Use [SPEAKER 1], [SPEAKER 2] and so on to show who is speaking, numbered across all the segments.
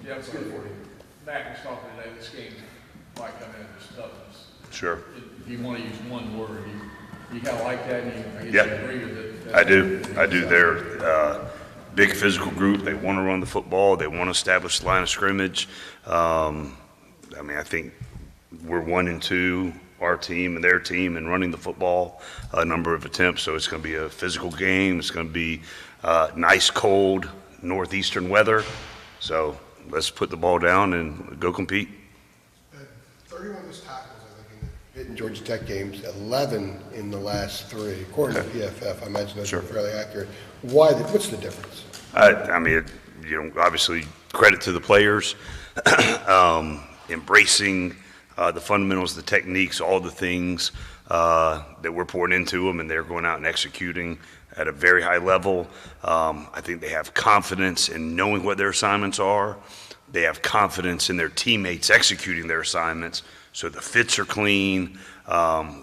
[SPEAKER 1] Yeah, it's good for you. Matt was talking today, this game might come in as toughness.
[SPEAKER 2] Sure.
[SPEAKER 1] If you want to use one word, you kind of like that, and I guess
[SPEAKER 2] Yeah.
[SPEAKER 1] you agree with it.
[SPEAKER 2] I do. They're big physical group. They want to run the football. They want to establish the line of scrimmage. I think we're 1-2, our team and their team, in running the football, a number of attempts. So it's going to be a physical game. It's going to be nice, cold, northeastern weather. So let's put the ball down and go compete.
[SPEAKER 3] 31 missed tackles, I think, in the Pitt and Georgia Tech games, 11 in the last 3. According to PFF, I imagine those are fairly accurate. What's the difference?
[SPEAKER 2] Obviously credit to the players, embracing the fundamentals, the techniques, all the things that we're pouring into them, and they're going out and executing at a very high level. I think they have confidence in knowing what their assignments are. They have confidence in their teammates executing their assignments, so the fits are clean,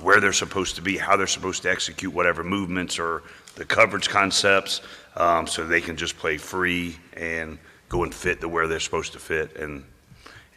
[SPEAKER 2] where they're supposed to be, how they're supposed to execute whatever movements or the coverage concepts, so they can just play free and go and fit to where they're supposed to fit, and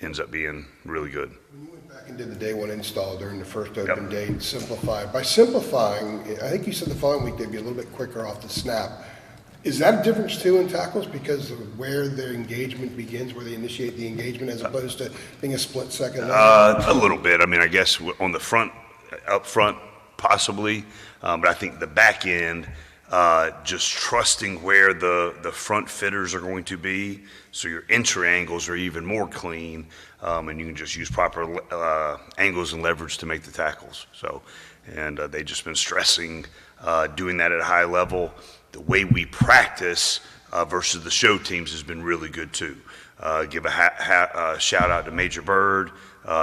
[SPEAKER 2] ends up being really good.
[SPEAKER 3] When you went back and did the day one install during the first open day, by simplifying, I think you said the following week they'd be a little bit quicker off the snap. Is that a difference too in tackles because of where their engagement begins, where they initiate the engagement as opposed to being a split second?
[SPEAKER 2] A little bit. I guess on the front, up front, possibly, but I think the back end, just trusting where the front fitters are going to be, so your entry angles are even more clean, and you can just use proper angles and leverage to make the tackles. So, and they've just been stressing doing that at a high level. The way we practice versus the show teams has been really good too. Give a shout out to Major Bird,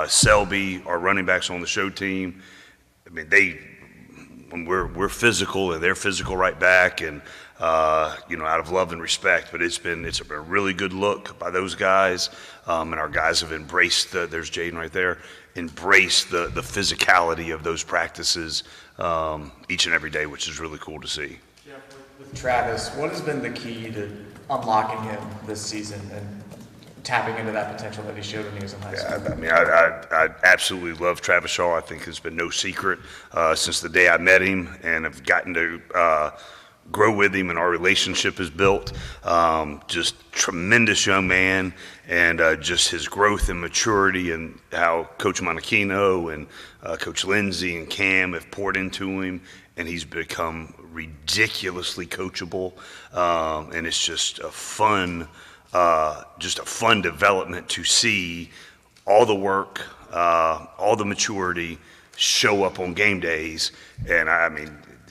[SPEAKER 2] Selby, our running backs on the show team. We're physical and they're physical right back, and out of love and respect. But it's a really good look by those guys, and our guys have embraced there's Jaden right there, embraced the physicality of those practices each and every day, which is really cool to see.
[SPEAKER 4] Yeah, with Travis, what has been the key to unlocking him this season and tapping into that potential that he showed when he was in high school?
[SPEAKER 2] I absolutely love Travis Shaw. I think it's been no secret since the day I met him, and have gotten to grow with him, and our relationship is built. Just tremendous young man, and just his growth and maturity, and how Coach Monachino and Coach Lindsey and Cam have poured into him, and he's become ridiculously coachable, and it's just a fun development to see all the work, all the maturity show up on game days. And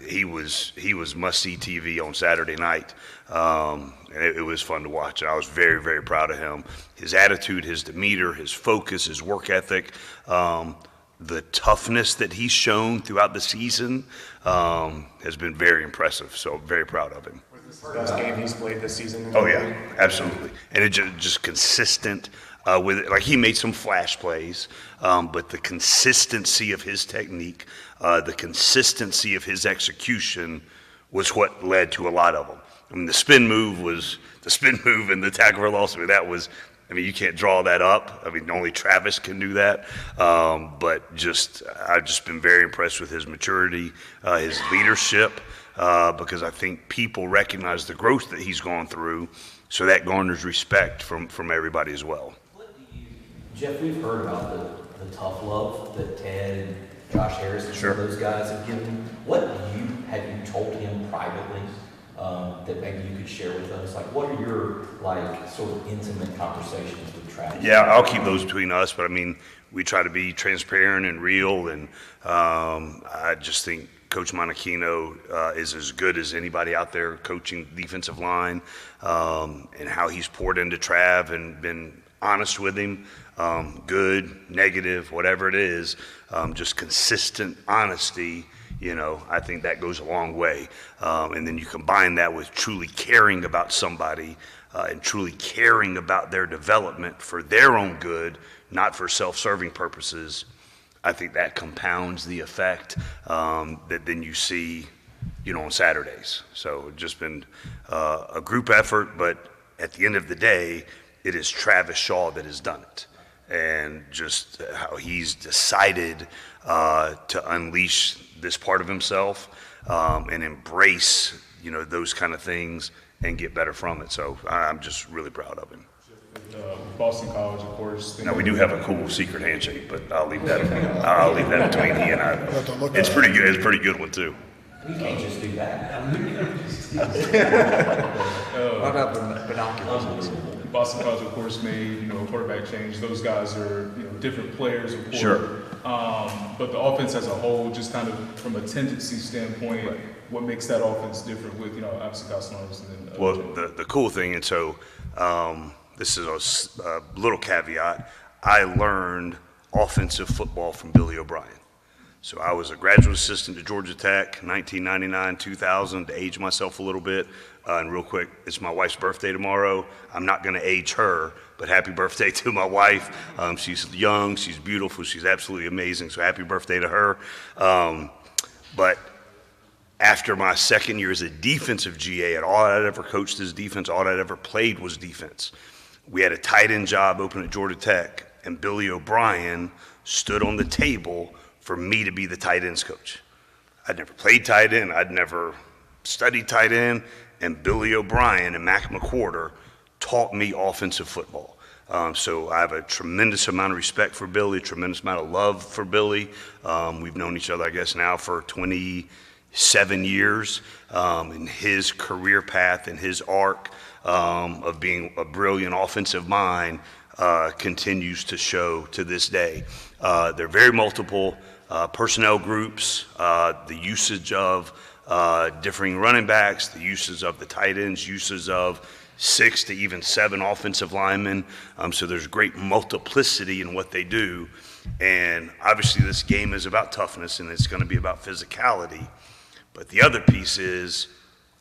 [SPEAKER 2] he was must-see TV on Saturday night, and it was fun to watch. And I was very, very proud of him. His attitude, his demeanor, his focus, his work ethic, the toughness that he's shown throughout the season has been very impressive. So very proud of him.
[SPEAKER 4] The best game he's played this season?
[SPEAKER 2] Oh yeah, absolutely. And it just consistent with it. Like, he made some flash plays, but the consistency of his technique, the consistency of his execution was what led to a lot of them. The spin move and the tackle for loss. You can't draw that up. Only Travis can do that. But I've just been very impressed with his maturity, his leadership, because I think people recognize the growth that he's gone through, so that garners respect from everybody as well.
[SPEAKER 5] Geoff, we've heard about the tough love that Ted and Josh Harris and some of those guys have given him. What have you told him privately that maybe you could share with us? Like, what are your sort of intimate conversations with Travis?
[SPEAKER 2] Yeah, I'll keep those between us, but we try to be transparent and real, and I just think Coach Monachino is as good as anybody out there coaching defensive line, and how he's poured into Trav and been honest with him, good, negative, whatever it is, just consistent honesty. I think that goes a long way. And then you combine that with truly caring about somebody, and truly caring about their development for their own good, not for self-serving purposes. I think that compounds the effect that then you see, on Saturdays. So it's just been a group effort, but at the end of the day, it is Travis Shaw that has done it. And just how he's decided to unleash this part of himself and embrace, those kind of things and get better from it. So I'm just really proud of him.
[SPEAKER 6] Boston College, of course.
[SPEAKER 2] Now we do have a cool secret handshake, but I'll leave that between he and I. It's pretty good. It's a pretty good one too.
[SPEAKER 5] You can't just do that.
[SPEAKER 4] What about binoculars?
[SPEAKER 6] Boston College, of course, made a quarterback change. Those guys are different players, of course.
[SPEAKER 2] Sure.
[SPEAKER 6] But the offense as a whole, just kind of from a tendency standpoint,
[SPEAKER 2] Right.
[SPEAKER 6] what makes that offense different with obviously Collins and then
[SPEAKER 2] Well, the cool thing, and so this is a little caveat. I learned offensive football from Billy O'Brien. So I was a graduate assistant to Georgia Tech, 1999, 2000, to age myself a little bit. And real quick, it's my wife's birthday tomorrow. I'm not going to age her, but happy birthday to my wife. She's young, she's beautiful, she's absolutely amazing. So happy birthday to her. But after my second year as a defensive GA, and all I'd ever coached is defense, all I'd ever played was defense. We had a tight end job open at Georgia Tech, and Billy O'Brien stood on the table for me to be the tight ends coach. I'd never played tight end, I'd never studied tight end, and Billy O'Brien and Mac McWhorter taught me offensive football. So I have a tremendous amount of respect for Billy, a tremendous amount of love for Billy. We've known each other, I guess, now for 27 years, and his career path and his arc of being a brilliant offensive mind continues to show to this day. They're very multiple personnel groups, the usage of differing running backs, the uses of the tight ends, uses of 6 to even 7 offensive linemen. So there's great multiplicity in what they do. And obviously this game is about toughness and it's going to be about physicality. But the other piece is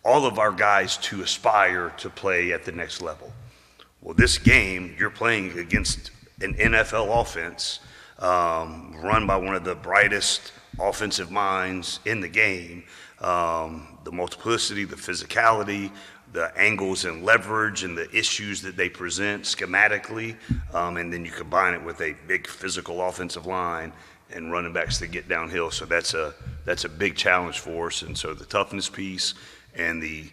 [SPEAKER 2] all of our guys to aspire to play at the next level. Well, this game, you're playing against an NFL offense run by one of the brightest offensive minds in the game. The multiplicity, the physicality, the angles and leverage and the issues that they present schematically, and then you combine it with a big physical offensive line and running backs that get downhill. So that's a big challenge for us. And so the toughness piece and the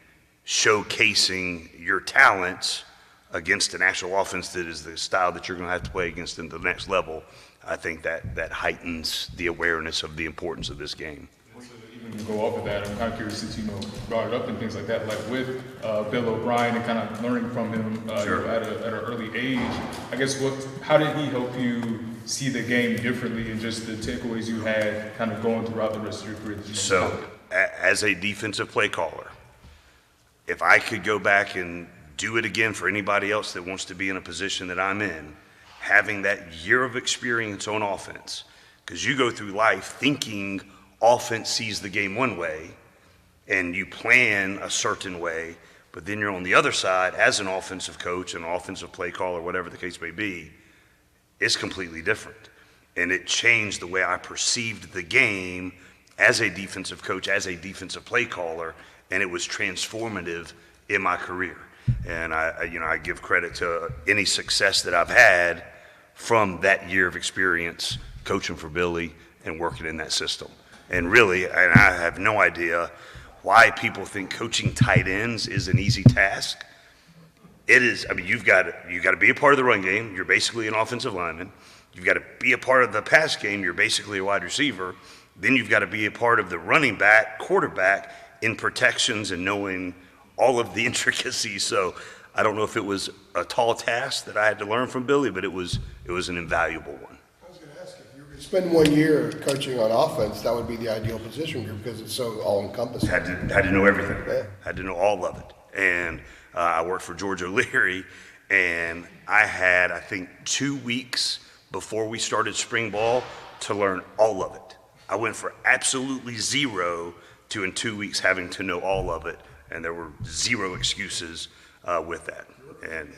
[SPEAKER 2] showcasing your talents against an actual offense that is the style that you're going to have to play against in the next level, I think that heightens the awareness of the importance of this game.
[SPEAKER 6] Even go off of that, I'm kind of curious since brought it up and things like that, like with Bill O'Brien and kind of learning from him
[SPEAKER 2] Sure.
[SPEAKER 6] at an early age. I guess how did he help you see the game differently and just the takeaways you had kind of going throughout the rest of your career?
[SPEAKER 2] So as a defensive play caller, if I could go back and do it again for anybody else that wants to be in a position that I'm in, having that year of experience on offense, because you go through life thinking offense sees the game one way and you plan a certain way, but then you're on the other side as an offensive coach, an offensive play caller, whatever the case may be, it's completely different. And it changed the way I perceived the game as a defensive coach, as a defensive play caller, and it was transformative in my career. And I give credit to any success that I've had from that year of experience coaching for Billy and working in that system. And really, and I have no idea why people think coaching tight ends is an easy task. It is. I mean, you've got to be a part of the run game. You're basically an offensive lineman. You've got to be a part of the pass game. You're basically a wide receiver. Then you've got to be a part of the running back, quarterback in protections and knowing all of the intricacies. So I don't know if it was a tall task that I had to learn from Billy, but it was an invaluable one.
[SPEAKER 3] I was going to ask, if you were going to spend 1 year coaching on offense, that would be the ideal position group because it's so all-encompassing.
[SPEAKER 2] Had to know everything.
[SPEAKER 3] Yeah.
[SPEAKER 2] Had to know all of it. And I worked for George O'Leary, and I had, I think, 2 weeks before we started spring ball to learn all of it. I went for absolutely zero to in 2 weeks having to know all of it, and there were zero excuses with that. And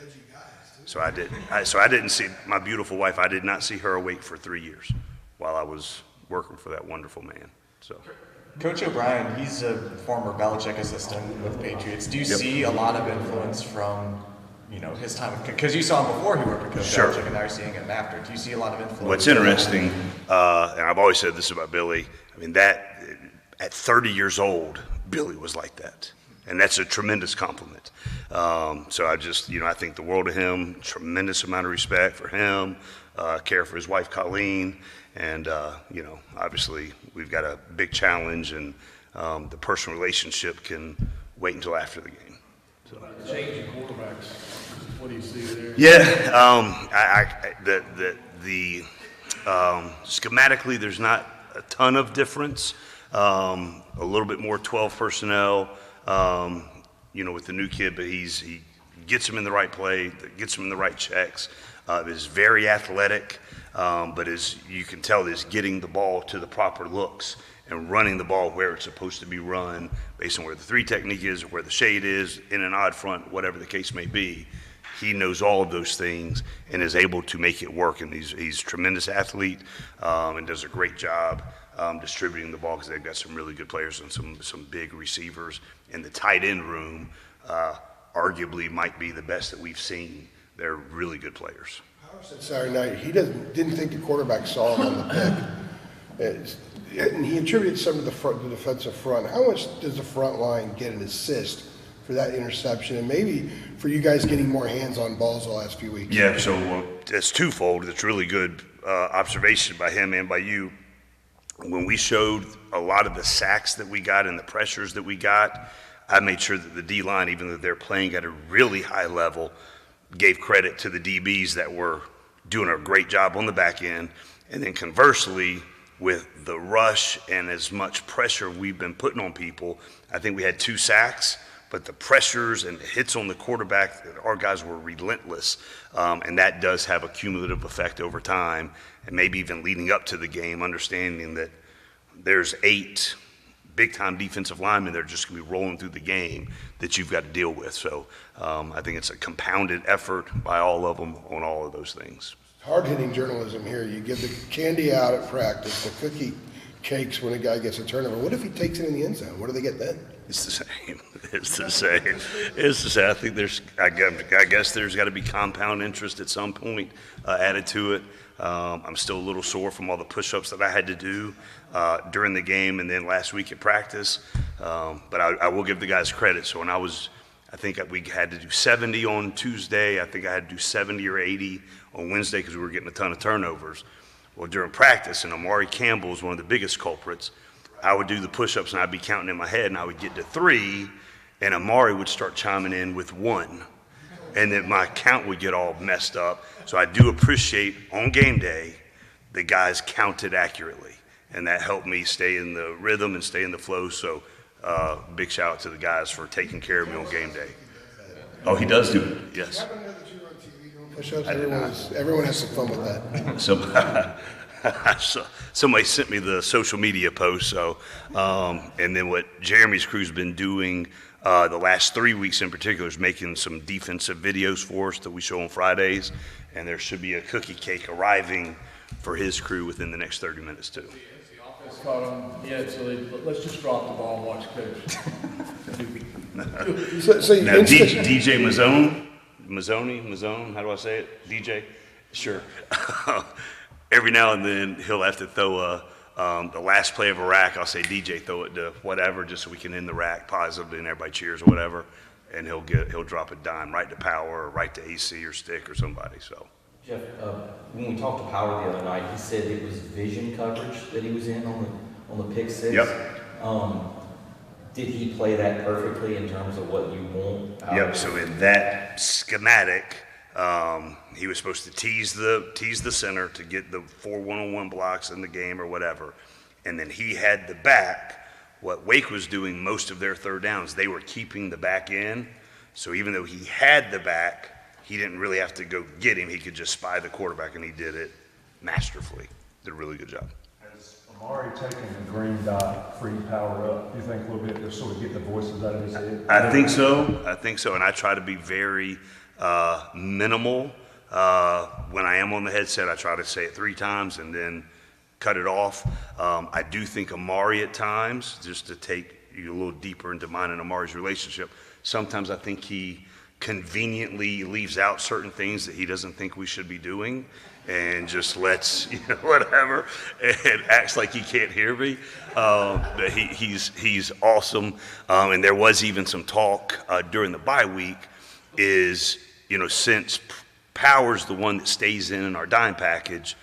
[SPEAKER 2] so I didn't see my beautiful wife. I did not see her awake for 3 years while I was working for that wonderful man. So.
[SPEAKER 4] Coach O'Brien, he's a former Belichick assistant with the Patriots. Do you see a lot of influence from his time, because you saw him before he worked with Coach
[SPEAKER 2] Sure.
[SPEAKER 4] Belichick, and now you're seeing him after. Do you see a lot of influence?
[SPEAKER 2] What's interesting, and I've always said this about Billy, I mean, that at 30 years old, Billy was like that. And that's a tremendous compliment. So I think the world of him, tremendous amount of respect for him, care for his wife, Colleen. And, obviously we've got a big challenge, and the personal relationship can wait until after the game. So.
[SPEAKER 1] Changing quarterbacks, what do you see there?
[SPEAKER 2] Yeah, schematically, there's not a ton of difference. A little bit more 12 personnel, with the new kid, but he gets him in the right play, gets him in the right checks. Is very athletic, but as you can tell, is getting the ball to the proper looks and running the ball where it's supposed to be run, based on where the 3 technique is, or where the shade is, in an odd front, whatever the case may be. He knows all of those things and is able to make it work. And he's a tremendous athlete, and does a great job distributing the ball, because they've got some really good players and some big receivers. And the tight end room arguably might be the best that we've seen. They're really good players.
[SPEAKER 3] Howard said Saturday night he didn't think the quarterback saw him on the pick. And he attributed some to the defensive front. How much does the front line get an assist for that interception, and maybe for you guys getting more hands on balls the last few weeks?
[SPEAKER 2] Yeah, so it's twofold. It's really good observation by him and by you. When we showed a lot of the sacks that we got and the pressures that we got, I made sure that the D-line, even though they're playing at a really high level, gave credit to the DBs that were doing a great job on the back end. And then conversely, with the rush and as much pressure we've been putting on people, I think we had 2 sacks, but the pressures and the hits on the quarterback, our guys were relentless. And that does have a cumulative effect over time, and maybe even leading up to the game, understanding that there's 8 big-time defensive linemen that are just going to be rolling through the game that you've got to deal with. So I think it's a compounded effort by all of them on all of those things.
[SPEAKER 3] Hard-hitting journalism here. You give the candy out at practice, the cookie cakes when a guy gets a turnover. What if he takes it in the end zone? What do they get then?
[SPEAKER 2] It's the same. It's the same. It's the same. I think I guess there's got to be compound interest at some point added to it. I'm still a little sore from all the push-ups that I had to do during the game and then last week at practice. But I will give the guys credit. So I think we had to do 70 on Tuesday. I think I had to do 70 or 80 on Wednesday because we were getting a ton of turnovers. Well, during practice, and Amari Campbell is one of the biggest culprits, I would do the push-ups and I'd be counting in my head, and I would get to 3, and Amari would start chiming in with 1. And then my count would get all messed up. So I do appreciate on game day the guys counted accurately, and that helped me stay in the rhythm and stay in the flow. So big shout out to the guys for taking care of me on game day. Oh, he does do it, yes.
[SPEAKER 3] Push-ups? Everyone has some fun with
[SPEAKER 2] that. Somebody sent me the social media post. So, and then what Jeremy's crew's been doing the last 3 weeks in particular is making some defensive videos for us that we show on Fridays, and there should be a cookie cake arriving for his crew within the next 30 minutes too.
[SPEAKER 1] It's caught on yet, so let's just drop the ball and watch coach.
[SPEAKER 2] Now, DJ Mazzone, how do I say it? DJ? Sure. Every now and then he'll have to throw the last play of a rack. I'll say, DJ, throw it to whatever, just so we can end the rack positively and everybody cheers or whatever. And he'll drop a dime right to Power or right to AC or Stick or somebody. So.
[SPEAKER 5] Geoff, when we talked to Power the other night, he said it was vision coverage that he was in on the pick six.
[SPEAKER 2] Yep.
[SPEAKER 5] Did he play that perfectly in terms of what you want?
[SPEAKER 2] Yep. So in that schematic, he was supposed to tease the center to get the 4 one-on-one blocks in the game or whatever, and then he had the back. What Wake was doing most of their third downs, they were keeping the back in. So even though he had the back, he didn't really have to go get him. He could just spy the quarterback, and he did it masterfully. Did a really good job.
[SPEAKER 7] Has Amari taken the green dot, free Power up, do you think a little bit to sort of get the voices out of his head?
[SPEAKER 2] I think so, and I try to be very minimal. When I am on the headset, I try to say it 3 times and then cut it off. I do think Amari at times, just to take you a little deeper into mine and Amari's relationship, sometimes I think he conveniently leaves out certain things that he doesn't think we should be doing and just lets, whatever, and acts like he can't hear me. But he's awesome. And there was even some talk during the bye week is, since Power's the one that stays in our dime package,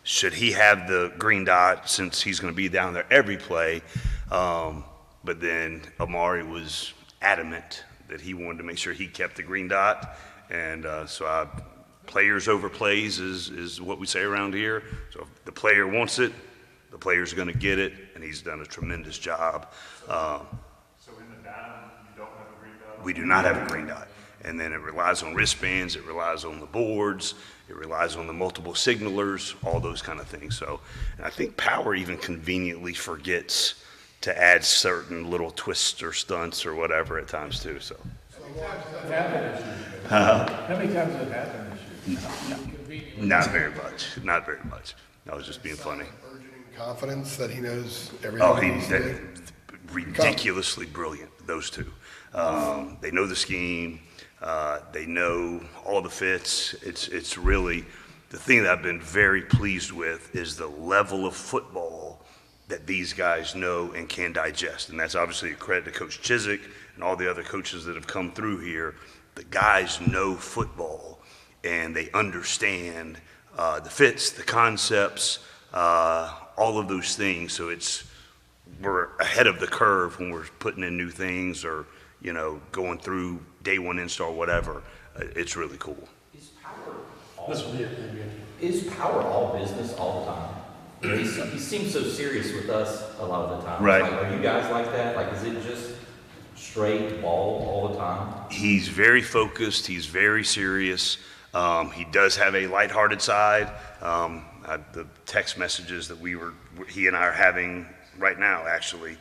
[SPEAKER 2] should he have the green dot since he's going to be down there every play? But then Amari was adamant that he wanted to make sure he kept the green dot. And so players over plays is what we say around here. So if the player wants it, the player's going to get it, and he's done a tremendous job.
[SPEAKER 7] So in the dime, you don't have a green dot?
[SPEAKER 2] We do not have a green dot. And then it relies on wristbands, it relies on the boards, it relies on the multiple signalers, all those kind of things. So and I think Power even conveniently forgets to add certain little twists or stunts or whatever at times too. So
[SPEAKER 1] How many times has it happened this year?
[SPEAKER 2] not very much, not very much. I was just being funny.
[SPEAKER 3] Burgeoning confidence that he knows everything.
[SPEAKER 2] Oh,
[SPEAKER 3] he's
[SPEAKER 2] ridiculously brilliant, those two. They know the scheme. They know all the fits. It's really, the thing that I've been very pleased with is the level of football that these guys know and can digest. And that's obviously a credit to Coach Chiswick and all the other coaches that have come through here. The guys know football and they understand the fits, the concepts, all of those things. So we're ahead of the curve when we're putting in new things or, going through day one install, whatever. It's really cool.
[SPEAKER 5] Is Power all business all the time? He seems so serious with us a lot of the time.
[SPEAKER 2] Right.
[SPEAKER 5] Like, are you guys like that? Like, is it just straight ball all the time?
[SPEAKER 2] He's very focused. He's very serious. He does have a lighthearted side. The text messages that he and I are having right now, actually,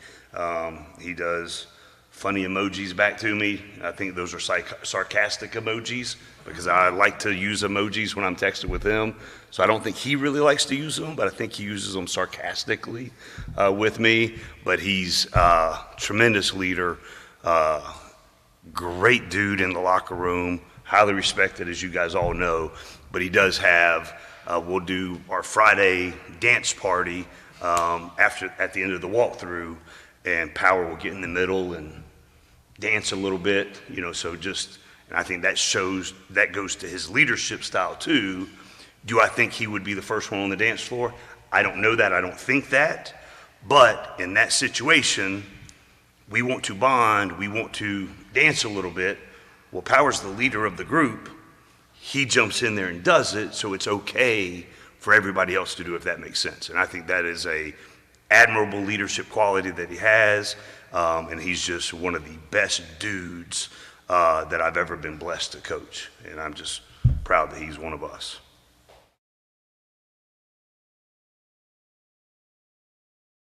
[SPEAKER 2] he does funny emojis back to me. I think those are sarcastic emojis because I like to use emojis when I'm texting with him. So I don't think he really likes to use them, but I think he uses them sarcastically with me. But he's a tremendous leader, great dude in the locker room, highly respected, as you guys all know. But he does have, we'll do our Friday dance party at the end of the walkthrough, and Power will get in the middle and dance a little bit, so and I think that goes to his leadership style too. Do I think he would be the first one on the dance floor? I don't know that. I don't think that. But in that situation, we want to bond. We want to dance a little bit. Well, Power's the leader of the group. He jumps in there and does it, so it's okay for everybody else to do, if that makes sense. And I think that is a admirable leadership quality that he has, and he's just one of the best dudes that I've ever been blessed to coach. And I'm just proud that he's one of us.